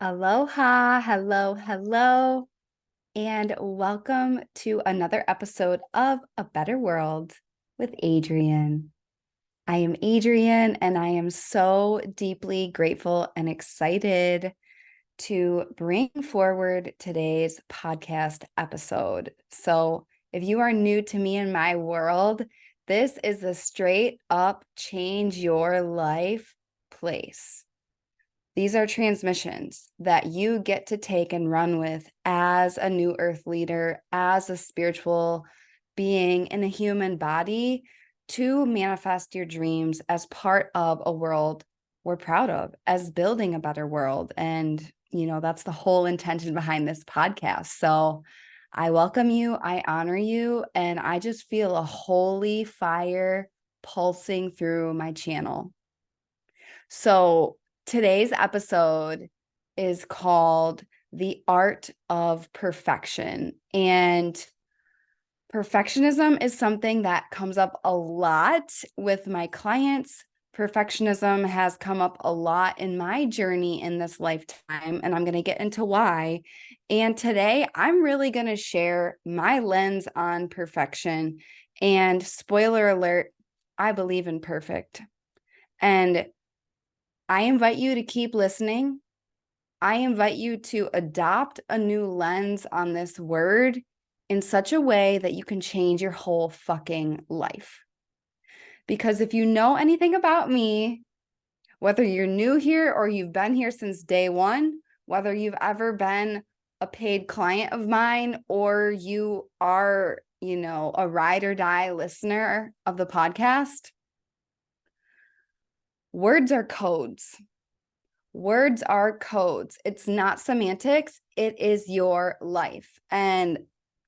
Aloha, hello, and welcome to another episode of A Better World with Adrienne. I am Adrienne, and I am so deeply grateful and excited to bring forward today's podcast episode. So, if you are new to me and my world, this is a straight up change your life place. These are transmissions that you get to take and run with as a new earth leader, as a spiritual being in a human body to manifest your dreams as part of a world we're proud of, as building a better world. And, that's the whole intention behind this podcast. So I welcome you, I honor you, and I just feel a holy fire pulsing through my channel. So today's episode is called The Art of Perfection. And perfectionism is something that comes up a lot with my clients. Perfectionism has come up a lot in my journey in this lifetime, and I'm going to get into why. And today I'm really going to share my lens on perfection. And spoiler alert, I believe in perfect. And I invite you to keep listening. I invite you to adopt a new lens on this word in such a way that you can change your whole fucking life. Because if you know anything about me, whether you're new here or you've been here since day one, whether you've ever been a paid client of mine or you are, a ride or die listener of the podcast, words are codes. Words are codes. It's not semantics. It is your life. And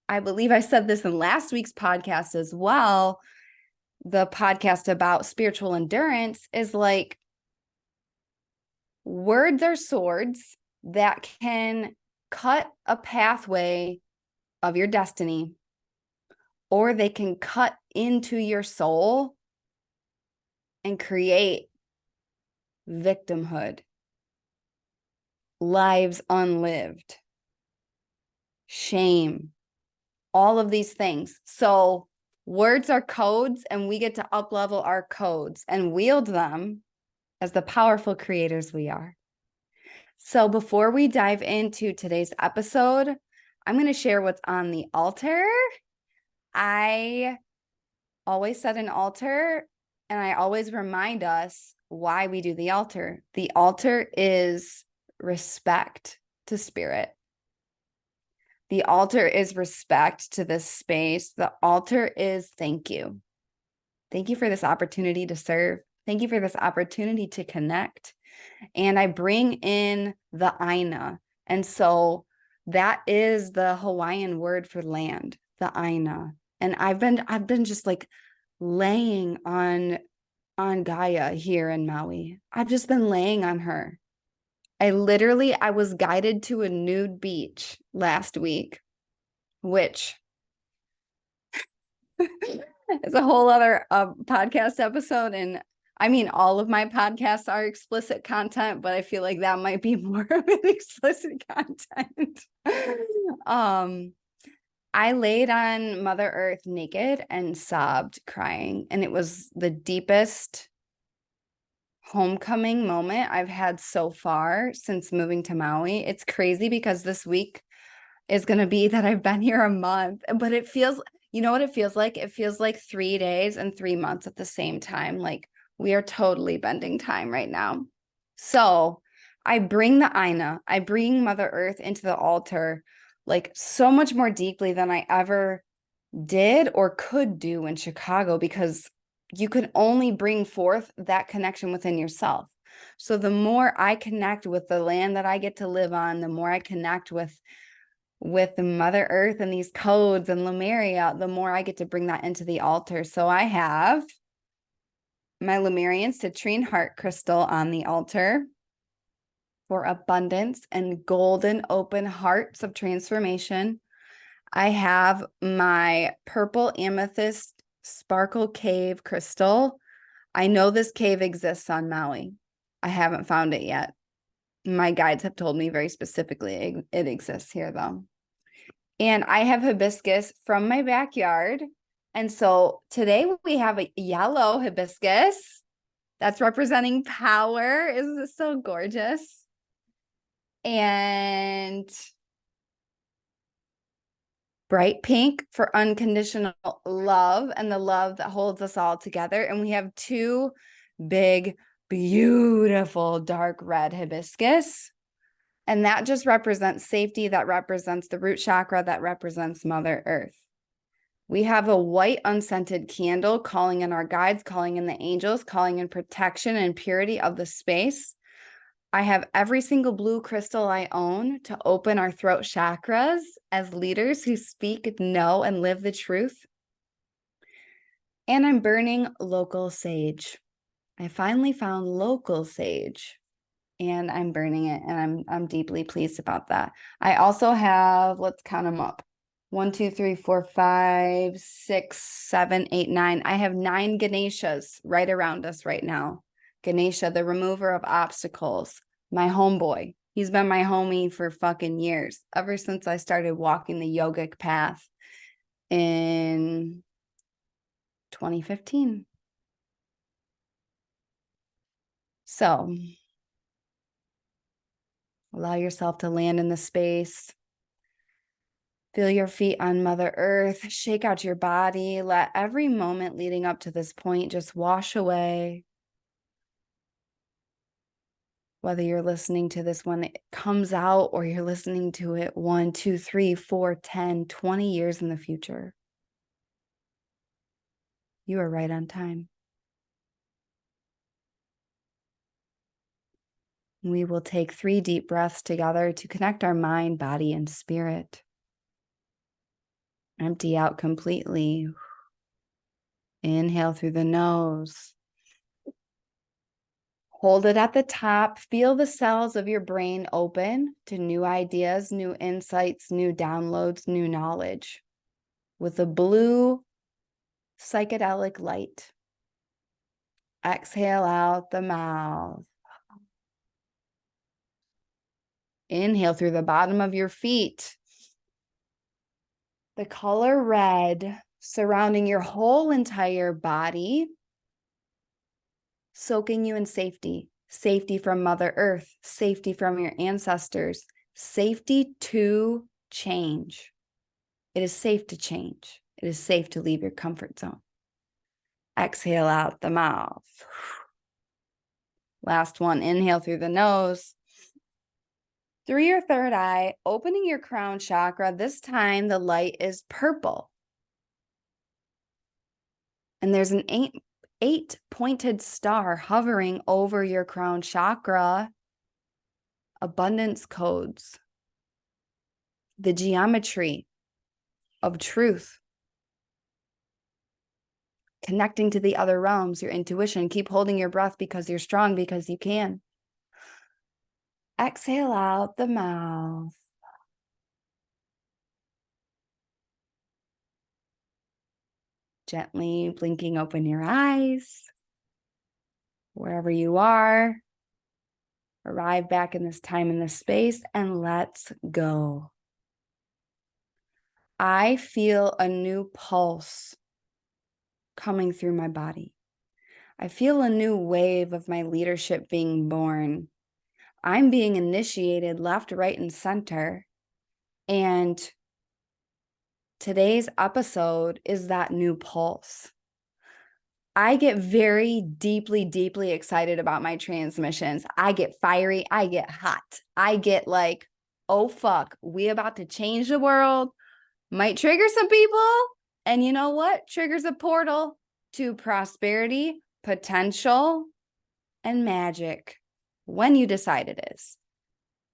I believe I said this in last week's podcast as well. The podcast about spiritual endurance is like words are swords that can cut a pathway of your destiny, or they can cut into your soul and create victimhood, lives unlived, shame, all of these things. So words are codes, and we get to up-level our codes and wield them as the powerful creators we are. So before we dive into today's episode, I'm going to share what's on the altar. I always set an altar, and I always remind us why we do the altar. The altar is respect to spirit. The altar is respect to this space. The altar is thank you. Thank you for this opportunity to serve. Thank you for this opportunity to connect. And I bring in the Aina. And so that is the Hawaiian word for land, the Aina. And I've been just like laying on Gaia here in Maui. I've just been laying on her. I was guided to a nude beach last week, which is a whole other podcast episode. And I mean, all of my podcasts are explicit content, but I feel like that might be more of an explicit content. I laid on Mother Earth naked and sobbed, crying. And it was the deepest homecoming moment I've had so far since moving to Maui. It's crazy because this week is going to be that I've been here a month, but it feels, you know what it feels like? It feels like 3 days and 3 months at the same time. Like we are totally bending time right now. So I bring the Aina, I bring Mother Earth into the altar, like so much more deeply than I ever did or could do in Chicago, because you can only bring forth that connection within yourself. So the more I connect with the land that I get to live on, the more I connect with the Mother Earth and these codes and Lemuria, the more I get to bring that into the altar. So I have my Lemurian citrine heart crystal on the altar for abundance and golden open hearts of transformation. I have my purple amethyst sparkle cave crystal. I know this cave exists on Maui. I haven't found it yet. My guides have told me very specifically it exists here, though. And I have hibiscus from my backyard. And so today we have a yellow hibiscus that's representing power. Isn't this so gorgeous? And bright pink for unconditional love and the love that holds us all together. And we have two big, beautiful dark red hibiscus. And that just represents safety. That represents the root chakra. That represents Mother Earth. We have a white unscented candle calling in our guides, calling in the angels, calling in protection and purity of the space. I have every single blue crystal I own to open our throat chakras as leaders who speak, know, and live the truth. And I'm burning local sage. I finally found local sage and I'm burning it, and I'm deeply pleased about that. I also have, let's count them up. 1, 2, 3, 4, 5, 6, 7, 8, 9. I have 9 Ganeshas right around us right now. Ganesha, the remover of obstacles, my homeboy. He's been my homie for fucking years, ever since I started walking the yogic path in 2015. So allow yourself to land in the space. Feel your feet on Mother Earth. Shake out your body. Let every moment leading up to this point just wash away. Whether you're listening to this when it comes out or you're listening to it 1, 2, 3, 4, 10, 20 years in the future. You are right on time. We will take 3 deep breaths together to connect our mind, body, and spirit. Empty out completely. Inhale through the nose. Hold it at the top. Feel the cells of your brain open to new ideas, new insights, new downloads, new knowledge. With a blue psychedelic light. Exhale out the mouth. Inhale through the bottom of your feet. The color red surrounding your whole entire body, soaking you in safety. Safety from Mother Earth, safety from your ancestors, safety to change. It is safe to change. It is safe to leave your comfort zone. Exhale out the mouth. Last one, inhale through the nose. Through your third eye, opening your crown chakra. This time the light is purple. And there's an 8-pointed star hovering over your crown chakra. Abundance codes. The geometry of truth. Connecting to the other realms, your intuition. Keep holding your breath because you're strong, because you can. Exhale out the mouth. Gently blinking open your eyes. Wherever you are, arrive back in this time and this space, and let's go. I feel a new pulse coming through my body. I feel a new wave of my leadership being born. I'm being initiated left, right, and center. And today's episode is that new pulse. I get very deeply, deeply excited about my transmissions. I get fiery. I get hot. I get like, oh, fuck, we about to change the world. Might trigger some people. And you know what? Triggers a portal to prosperity, potential, and magic when you decide it is.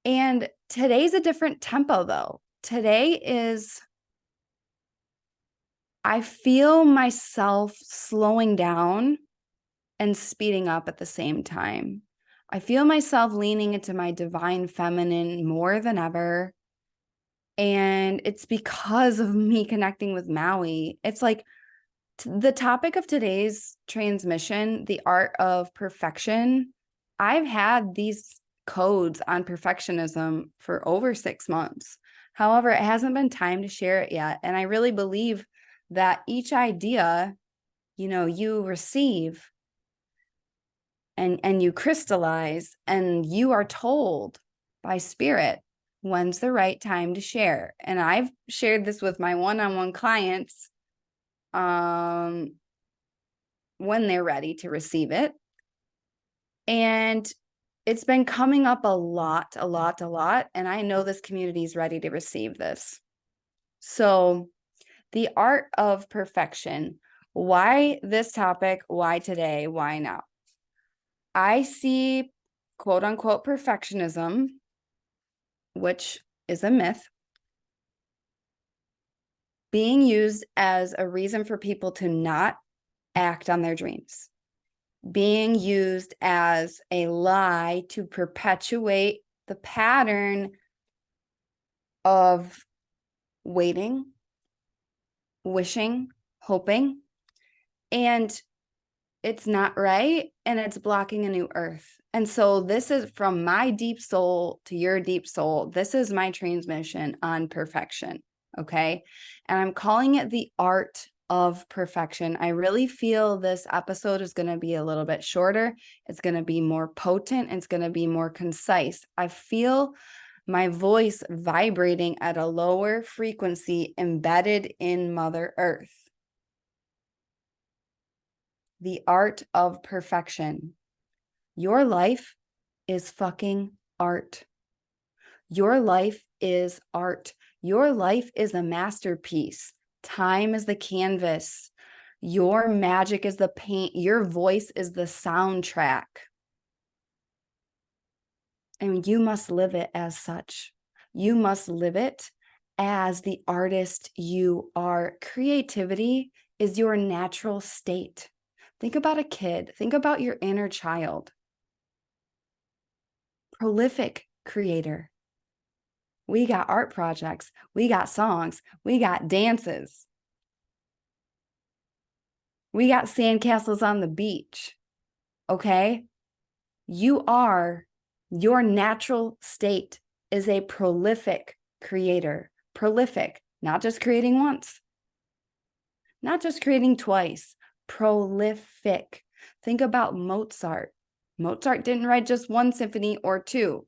And today's a different tempo, though. Today is, I feel myself slowing down and speeding up at the same time. I feel myself leaning into my divine feminine more than ever. And it's because of me connecting with Maui. It's like the topic of today's transmission, the art of perfection. I've had these codes on perfectionism for over 6 months. However, it hasn't been time to share it yet. And I really believe that each idea, you receive and you crystallize, and you are told by spirit when's the right time to share. And I've shared this with my one-on-one clients when they're ready to receive it. And it's been coming up a lot. And I know this community is ready to receive this. So the art of perfection. Why this topic? Why today? Why now? I see quote unquote perfectionism, which is a myth, being used as a reason for people to not act on their dreams, being used as a lie to perpetuate the pattern of waiting, wishing, hoping, and it's not right, and it's blocking a new earth. And so this is from my deep soul to your deep soul. This is my transmission on perfection, okay? And I'm calling it the art of perfection. I really feel this episode is going to be a little bit shorter. It's going to be more potent. It's going to be more concise. I feel my voice vibrating at a lower frequency embedded in Mother Earth. The art of perfection. Your life is fucking art. Your life is art. Your life is a masterpiece. Time is the canvas. Your magic is the paint. Your voice is the soundtrack. And you must live it as such. You must live it as the artist you are. Creativity is your natural state. Think about a kid. Think about your inner child. Prolific creator. We got art projects. We got songs. We got dances. We got sandcastles on the beach. Okay? Your natural state is a prolific creator. Prolific, not just creating once, not just creating twice. Prolific. Think about Mozart. Mozart didn't write just one symphony or two.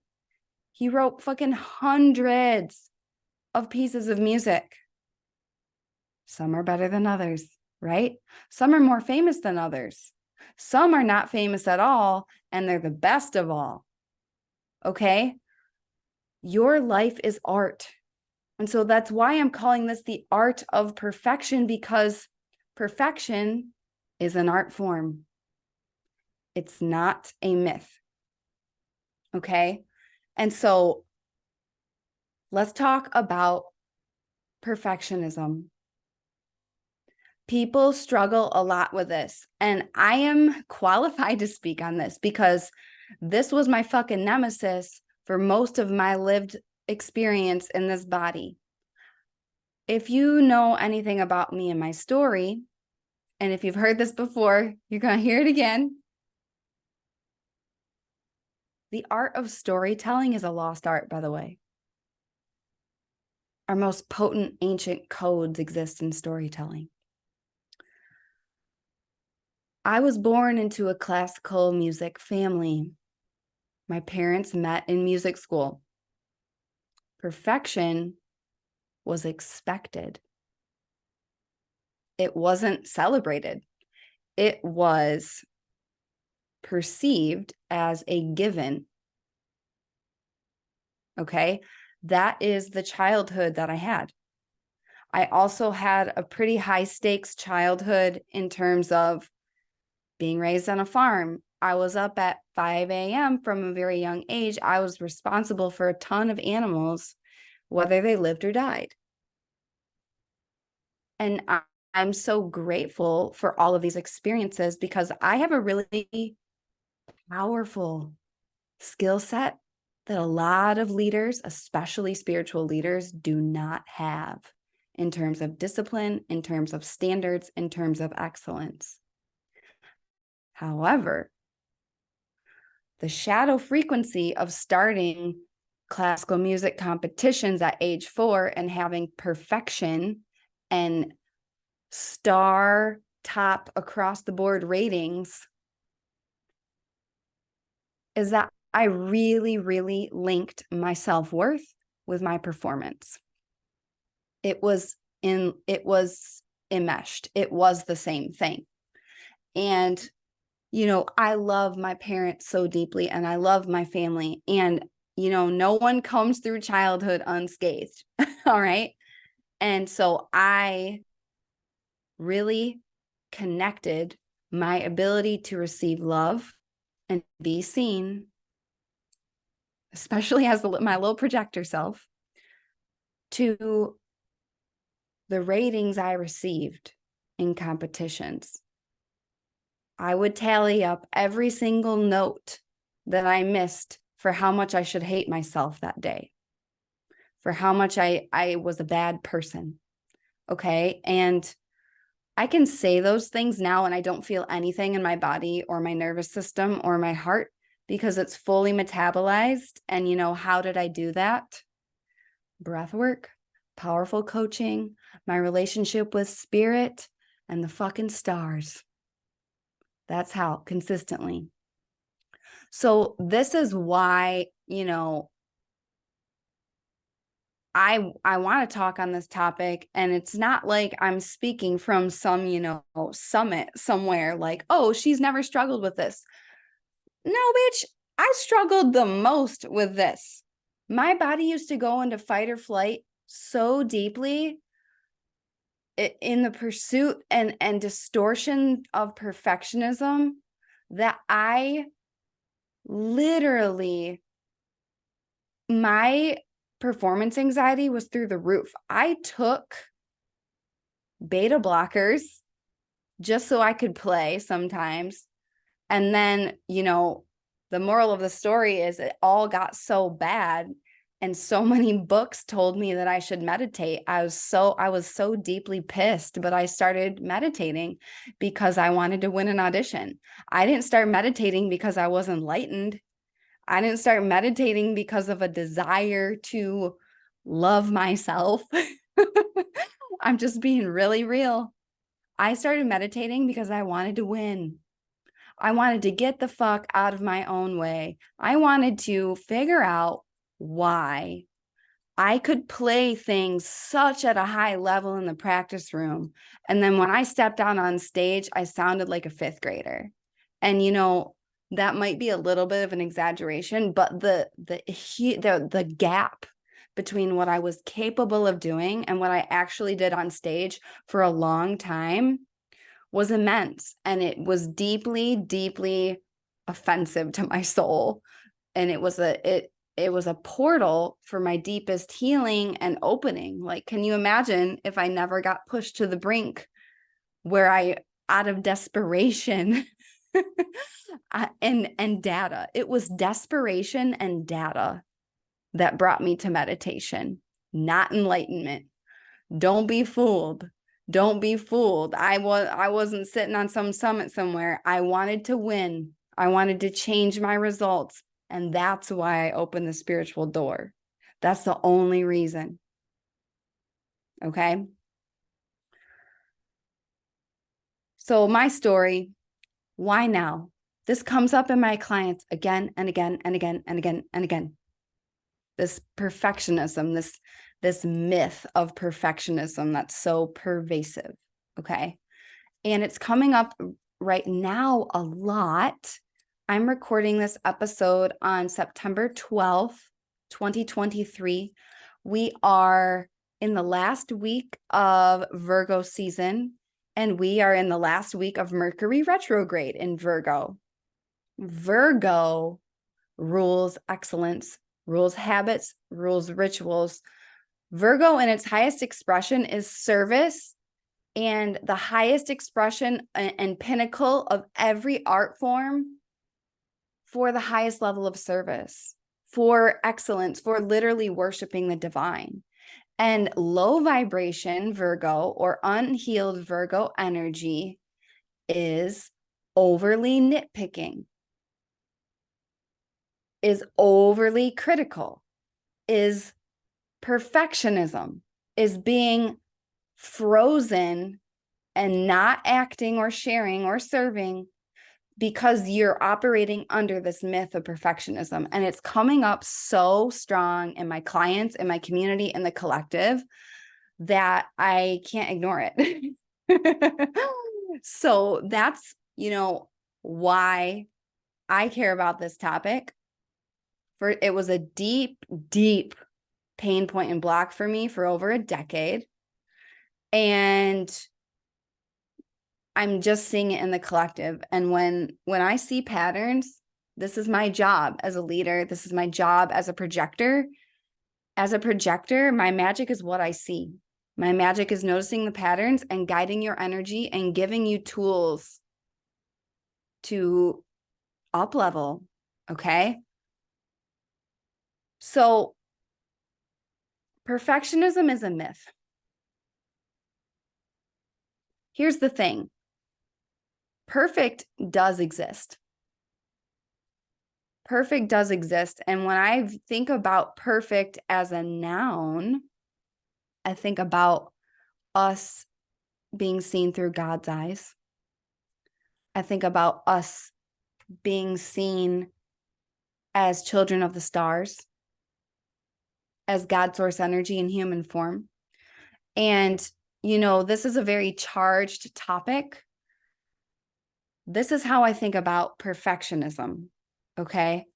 He wrote fucking hundreds of pieces of music. Some are better than others, right? Some are more famous than others. Some are not famous at all, and they're the best of all. Okay? Your life is art. And so that's why I'm calling this the art of perfection, because perfection is an art form. It's not a myth. Okay? And so let's talk about perfectionism. People struggle a lot with this, and I am qualified to speak on this because this was my fucking nemesis for most of my lived experience in this body. If you know anything about me and my story, and if you've heard this before, you're going to hear it again. The art of storytelling is a lost art, by the way. Our most potent ancient codes exist in storytelling. I was born into a classical music family. My parents met in music school. Perfection was expected. It wasn't celebrated. It was perceived as a given. Okay? That is the childhood that I had. I also had a pretty high stakes childhood in terms of being raised on a farm. I was up at 5 a.m. from a very young age. I was responsible for a ton of animals, whether they lived or died. And I'm so grateful for all of these experiences because I have a really powerful skill set that a lot of leaders, especially spiritual leaders, do not have in terms of discipline, in terms of standards, in terms of excellence. However, the shadow frequency of starting classical music competitions at age 4 and having perfection and star top across the board ratings is that I really, really linked my self-worth with my performance. It was enmeshed. It was the same thing. And, I love my parents so deeply and I love my family. And, no one comes through childhood unscathed. All right. And so I really connected my ability to receive love and be seen, especially as my little projector self, to the ratings I received in competitions. I would tally up every single note that I missed for how much I should hate myself that day, for how much I was a bad person. Okay. And I can say those things now and I don't feel anything in my body or my nervous system or my heart because it's fully metabolized. And how did I do that? Breath work, powerful coaching, my relationship with spirit, and the fucking stars. That's how, consistently. So this is why, I want to talk on this topic, and it's not like I'm speaking from some, summit somewhere like, oh, she's never struggled with this. No, bitch, I struggled the most with this. My body used to go into fight or flight so deeply in the pursuit and distortion of perfectionism that I literally, my performance anxiety was through the roof. I took beta blockers just so I could play sometimes. And then, the moral of the story is it all got so bad and so many books told me that I should meditate. I was so deeply pissed, but I started meditating because I wanted to win an audition. I didn't start meditating because I was enlightened. I didn't start meditating because of a desire to love myself. I'm just being really real. I started meditating because I wanted to win. I wanted to get the fuck out of my own way. I wanted to figure out why I could play things such at a high level in the practice room. And then when I stepped out on stage, I sounded like a fifth grader. And, that might be a little bit of an exaggeration, but the gap between what I was capable of doing and what I actually did on stage for a long time was immense. And it was deeply, deeply offensive to my soul. And it was a portal for my deepest healing and opening. Like, can you imagine if I never got pushed to the brink where I, out of desperation, and data, it was desperation and data that brought me to meditation, not enlightenment. Don't be fooled. Don't be fooled. I wasn't sitting on some summit somewhere. I wanted to win. I wanted to change my results. And that's why I opened the spiritual door. That's the only reason. Okay. So my story, why now? This comes up in my clients again and again and again and again and again. This perfectionism, this myth of perfectionism that's so pervasive. Okay. And it's coming up right now a lot. I'm recording this episode on September 12th, 2023. We are in the last week of Virgo season, and we are in the last week of Mercury retrograde in Virgo. Virgo rules excellence, rules habits, rules rituals. Virgo in its highest expression is service, and the highest expression and pinnacle of every art form for the highest level of service, for excellence, for literally worshiping the divine. And low vibration Virgo or unhealed Virgo energy is overly nitpicking. is overly critical, is perfectionism, is being frozen and not acting or sharing or serving because you're operating under this myth of perfectionism. And it's coming up so strong in my clients, in my community, in the collective, that I can't ignore it. So that's, why I care about this topic. It was a deep, deep pain point and block for me for over a decade. And I'm just seeing it in the collective. And when I see patterns, this is my job as a leader. This is my job as a projector. As a projector, my magic is what I see. My magic is noticing the patterns and guiding your energy and giving you tools to up level. Okay. So perfectionism is a myth. Here's the thing. Perfect does exist. Perfect does exist. And when I think about perfect as a noun, I think about us being seen through God's eyes. I think about us being seen as children of the stars, as God source energy in human form. And, this is a very charged topic. This is how I think about perfectionism. Okay.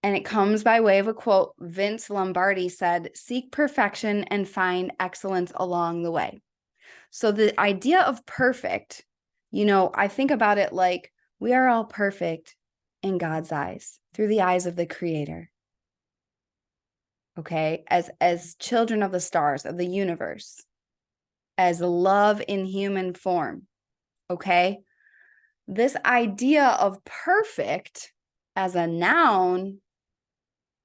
And it comes by way of a quote. Vince Lombardi said, "Seek perfection and find excellence along the way." So the idea of perfect, I think about it like we are all perfect in God's eyes, through the eyes of the Creator. Okay, as children of the stars, of the universe, as love in human form. Okay, this idea of perfect as a noun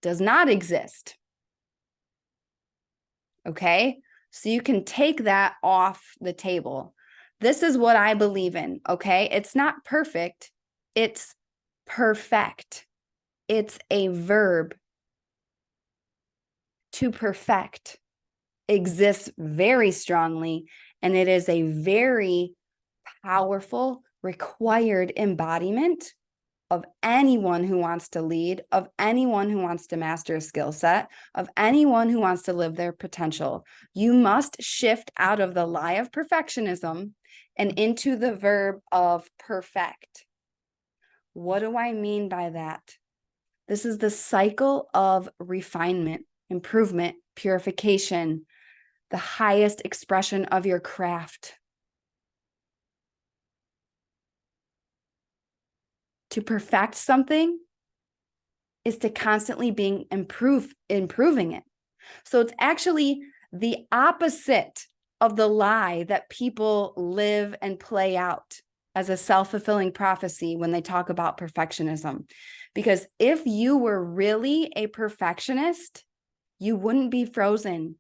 does not exist. Okay, so you can take that off the table. This is what I believe in. Okay, it's not perfect, it's perfect. It's a verb. To perfect exists very strongly, and it is a very powerful, required embodiment of anyone who wants to lead, of anyone who wants to master a skill set, of anyone who wants to live their potential. You must shift out of the lie of perfectionism and into the verb of perfect. What do I mean by that? This is the cycle of refinement, improvement, purification, the highest expression of your craft. To perfect something is to constantly improving it. So it's actually the opposite of the lie that people live and play out as a self-fulfilling prophecy when they talk about perfectionism. Because if you were really a perfectionist, you wouldn't be frozen.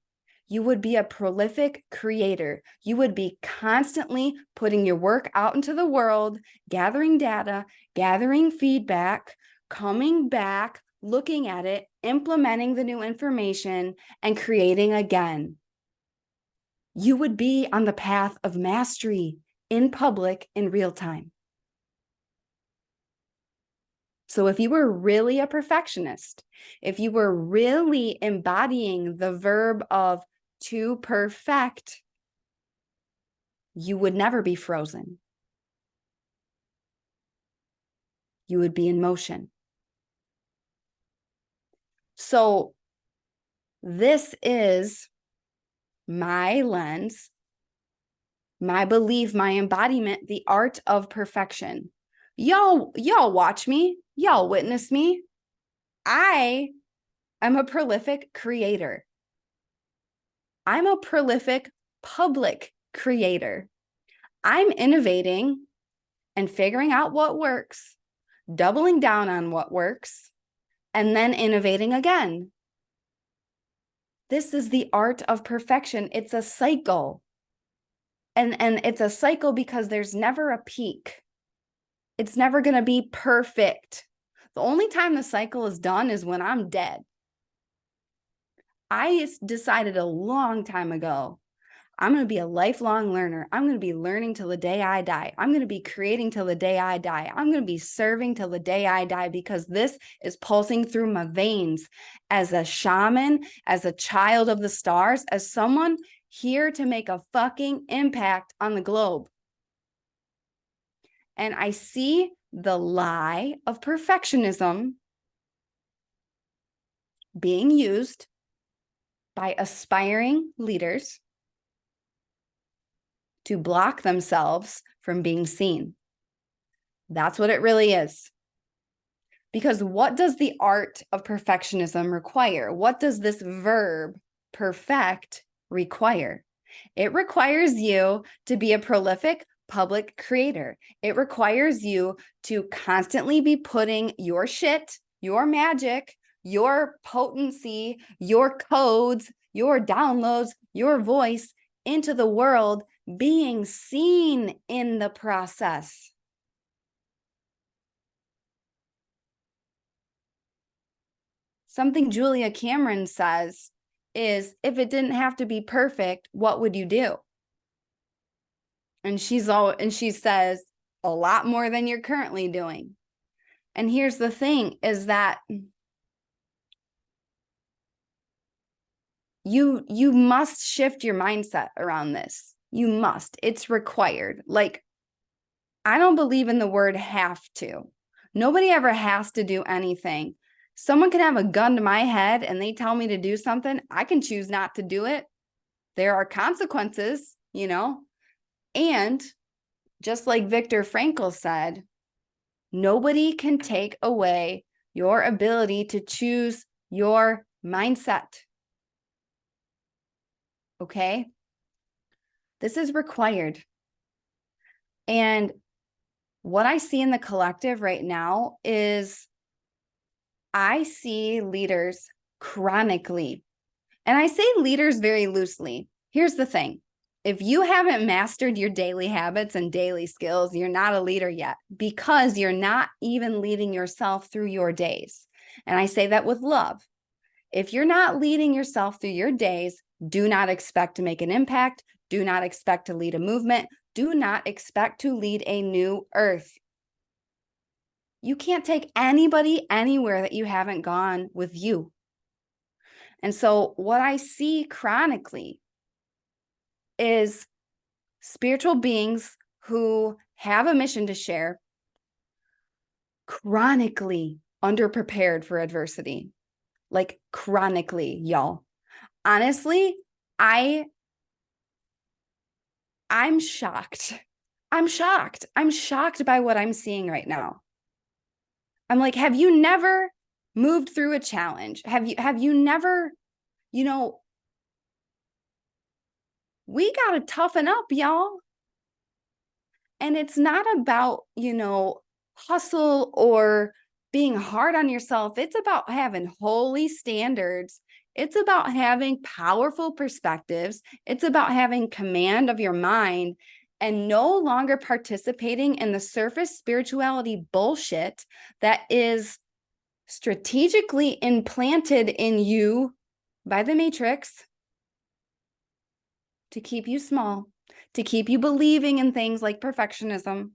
You would be a prolific creator. You would be constantly putting your work out into the world, gathering data, gathering feedback, coming back, looking at it, implementing the new information, and creating again. You would be on the path of mastery in public in real time. So if you were really a perfectionist, if you were really embodying the verb of to perfect, you would never be frozen. You would be in motion. So this is my lens, my belief, my embodiment, the art of perfection. Y'all watch me. Y'all witness me. I am a prolific creator. I'm a prolific public creator. I'm innovating and figuring out what works, doubling down on what works, and then innovating again. This is the art of perfection. It's a cycle. And it's a cycle because there's never a peak. It's never going to be perfect. The only time the cycle is done is when I'm dead. I decided a long time ago, I'm going to be a lifelong learner. I'm going to be learning till the day I die. I'm going to be creating till the day I die. I'm going to be serving till the day I die, because this is pulsing through my veins as a shaman, as a child of the stars, as someone here to make a fucking impact on the globe. And I see the lie of perfectionism being used by aspiring leaders to block themselves from being seen. That's what it really is. Because what does the art of perfectionism require? What does this verb, perfect, require? It requires you to be a prolific public creator. It requires you to constantly be putting your shit, your magic, your potency, your codes, your downloads, your voice into the world, being seen in the process. Something Julia Cameron says is, if it didn't have to be perfect, what would you do? And she says a lot more than you're currently doing. And here's the thing is that you must shift your mindset around this. You must. It's required. Like, I don't believe in the word have to. Nobody ever has to do anything. Someone can have a gun to my head and they tell me to do something. I can choose not to do it. There are consequences, you know? And just like Viktor Frankl said, nobody can take away your ability to choose your mindset. Okay? This is required. And what I see in the collective right now is I see leaders chronically, and I say leaders very loosely. Here's the thing. If you haven't mastered your daily habits and daily skills, you're not a leader yet, because you're not even leading yourself through your days. And I say that with love. If you're not leading yourself through your days, do not expect to make an impact. Do not expect to lead a movement. Do not expect to lead a new earth. You can't take anybody anywhere that you haven't gone with you. And so what I see chronically is spiritual beings who have a mission to share, chronically underprepared for adversity. Like chronically, y'all. Honestly, I'm shocked. I'm shocked. I'm shocked by what I'm seeing right now. I'm like, have you never moved through a challenge? Have you never, we got to toughen up, y'all. And it's not about, hustle or being hard on yourself. It's about having holy standards. It's about having powerful perspectives. It's about having command of your mind and no longer participating in the surface spirituality bullshit that is strategically implanted in you by the Matrix to keep you small, to keep you believing in things like perfectionism.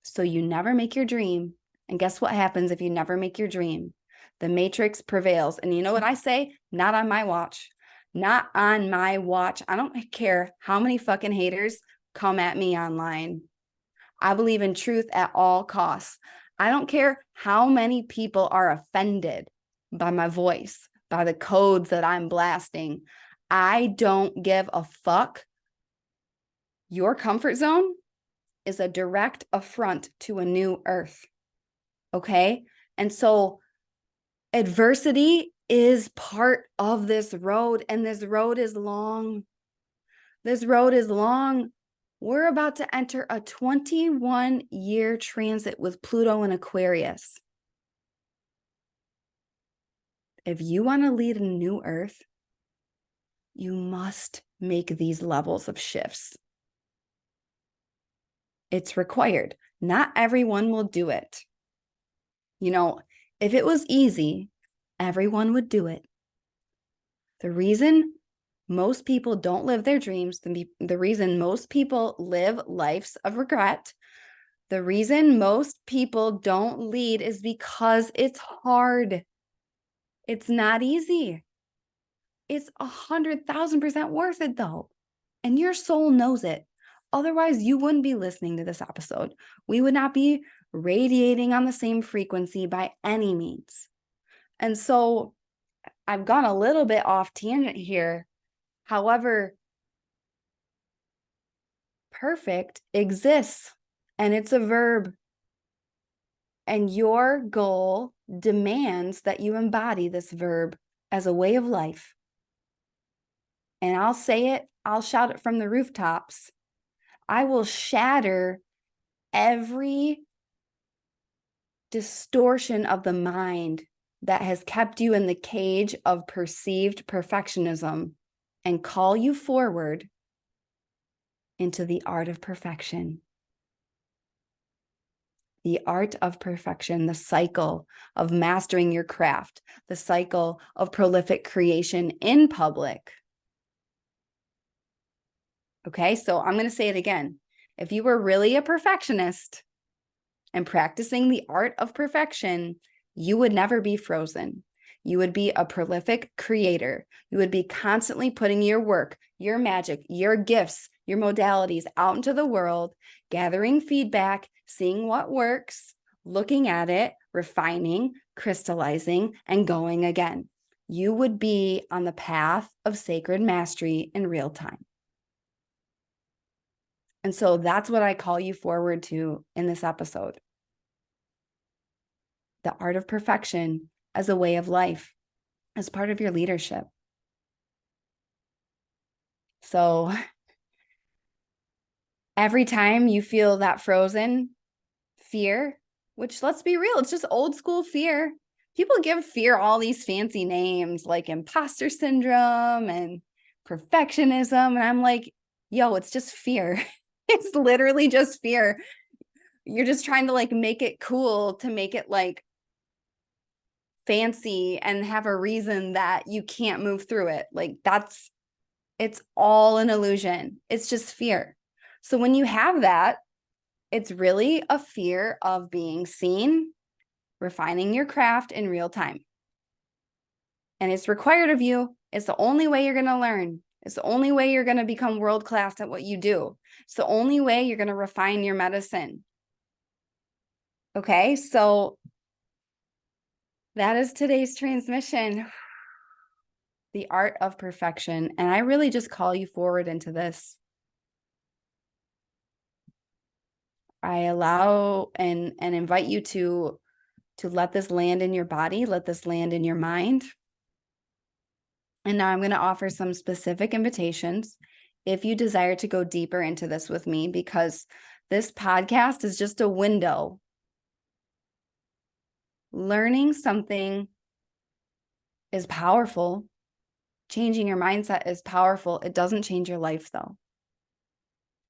So you never make your dream. And guess what happens if you never make your dream? The Matrix prevails. And you know what I say? Not on my watch. Not on my watch. I don't care how many fucking haters come at me online. I believe in truth at all costs. I don't care how many people are offended by my voice, by the codes that I'm blasting. I don't give a fuck. Your comfort zone is a direct affront to a new earth. Okay? And so adversity is part of this road, and this road is long. This road is long. We're about to enter a 21-year transit with Pluto in Aquarius. If you want to lead a new earth, you must make these levels of shifts. It's required. Not everyone will do it. You know, if it was easy, everyone would do it. The reason most people don't live their dreams, the reason most people live lives of regret, the reason most people don't lead is because it's hard. It's not easy. It's 100,000% worth it though. And your soul knows it. Otherwise, you wouldn't be listening to this episode. We would not be radiating on the same frequency by any means. And so I've gone a little bit off tangent here. However, perfect exists and it's a verb. And your goal demands that you embody this verb as a way of life. And I'll say it, I'll shout it from the rooftops. I will shatter every distortion of the mind that has kept you in the cage of perceived perfectionism and call you forward into the art of perfection. The art of perfection, the cycle of mastering your craft, the cycle of prolific creation in public. Okay, so I'm going to say it again. If you were really a perfectionist and practicing the art of perfection, you would never be frozen. You would be a prolific creator. You would be constantly putting your work, your magic, your gifts, your modalities out into the world, gathering feedback, seeing what works, looking at it, refining, crystallizing, and going again. You would be on the path of sacred mastery in real time. And so that's what I call you forward to in this episode. The art of perfection as a way of life, as part of your leadership. So every time you feel that frozen fear, which let's be real, it's just old school fear. People give fear all these fancy names like imposter syndrome and perfectionism. And I'm like, yo, it's just fear. It's literally just fear. You're just trying to like make it cool, to make it like fancy and have a reason that you can't move through it. Like it's all an illusion. It's just fear. So when you have that, it's really a fear of being seen, refining your craft in real time. And it's required of you. It's the only way you're going to learn. It's the only way you're going to become world class at what you do. It's the only way you're going to refine your medicine. Okay, so that is today's transmission. The art of perfection. And I really just call you forward into this. I allow and invite you to let this land in your body, let this land in your mind. And now I'm going to offer some specific invitations if you desire to go deeper into this with me, because this podcast is just a window. Learning something is powerful. Changing your mindset is powerful. It doesn't change your life, though.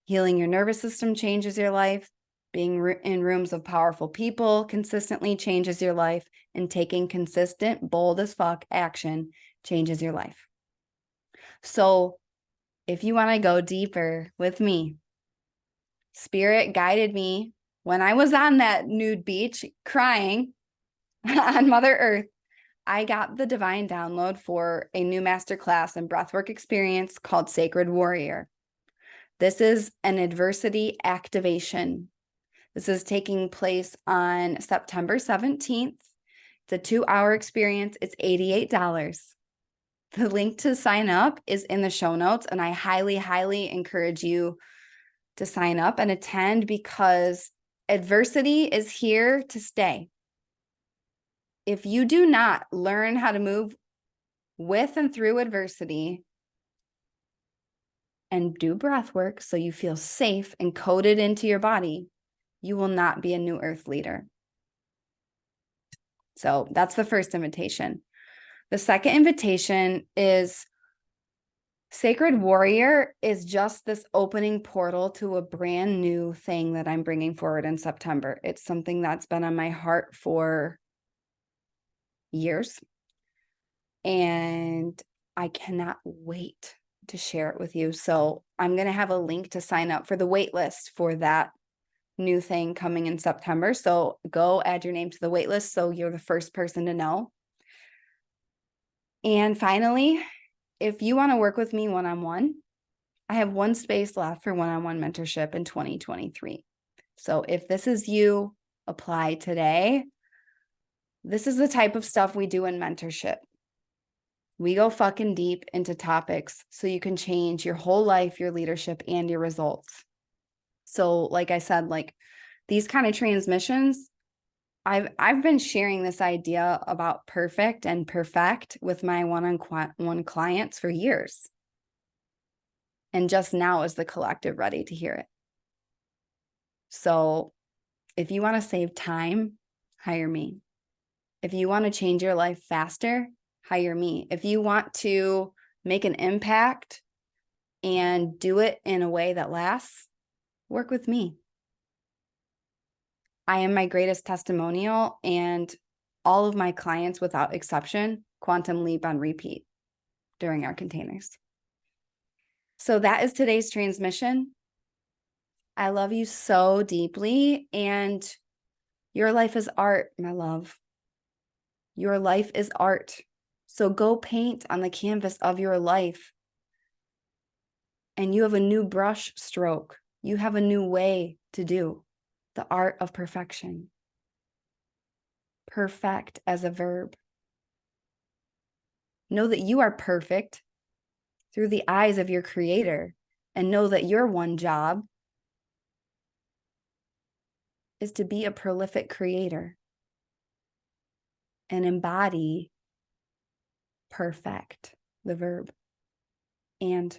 Healing your nervous system changes your life. Being in rooms of powerful people consistently changes your life. And taking consistent, bold as fuck action changes your life. So if you want to go deeper with me, Spirit guided me when I was on that nude beach crying on Mother Earth. I got the divine download for a new masterclass and breathwork experience called Sacred Warrior. This is an adversity activation. This is taking place on September 17th. It's a 2-hour experience. It's $88. The link to sign up is in the show notes, and I highly, highly encourage you to sign up and attend, because adversity is here to stay. If you do not learn how to move with and through adversity and do breath work so you feel safe and coded into your body, you will not be a new earth leader. So that's the first invitation. The second invitation is Sacred Warrior is just this opening portal to a brand new thing that I'm bringing forward in September. It's something that's been on my heart for years, and I cannot wait to share it with you. So I'm going to have a link to sign up for the wait list for that new thing coming in September. So go add your name to the wait list so you're the first person to know. And finally, if you want to work with me one-on-one, I have one space left for one-on-one mentorship in 2023. So if this is you, apply today. This is the type of stuff we do in mentorship. We go fucking deep into topics so you can change your whole life, your leadership, and your results. So like I said, like these kind of transmissions, I've been sharing this idea about perfect and perfect with my one-on-one clients for years. And just now is the collective ready to hear it. So if you want to save time, hire me. If you want to change your life faster, hire me. If you want to make an impact and do it in a way that lasts, work with me. I am my greatest testimonial, and all of my clients, without exception, quantum leap on repeat during our containers. So that is today's transmission. I love you so deeply, and your life is art, my love. Your life is art. So go paint on the canvas of your life. And you have a new brush stroke. You have a new way to do the art of perfection. Perfect as a verb. Know that you are perfect through the eyes of your creator, and know that your one job is to be a prolific creator and embody perfect, the verb. And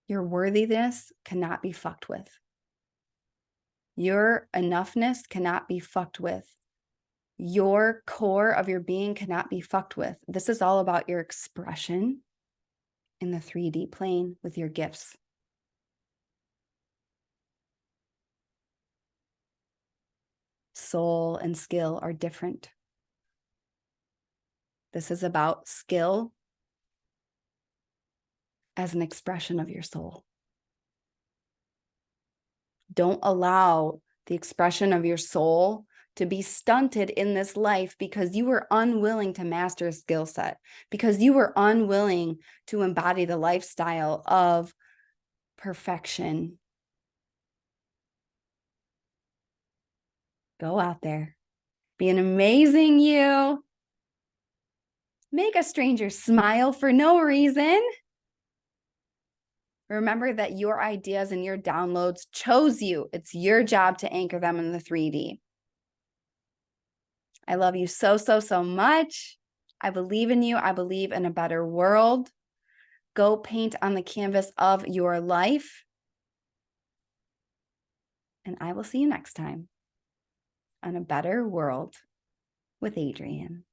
your worthiness cannot be fucked with. Your enoughness cannot be fucked with. Your core of your being cannot be fucked with. This is all about your expression in the 3D plane with your gifts. Soul and skill are different. This is about skill as an expression of your soul. Don't allow the expression of your soul to be stunted in this life because you were unwilling to master a skill set, because you were unwilling to embody the lifestyle of perfection. Go out there, be an amazing you. Make a stranger smile for no reason. Remember that your ideas and your downloads chose you. It's your job to anchor them in the 3D. I love you so, so, so much. I believe in you. I believe in a better world. Go paint on the canvas of your life. And I will see you next time on A Better World with Adrienne.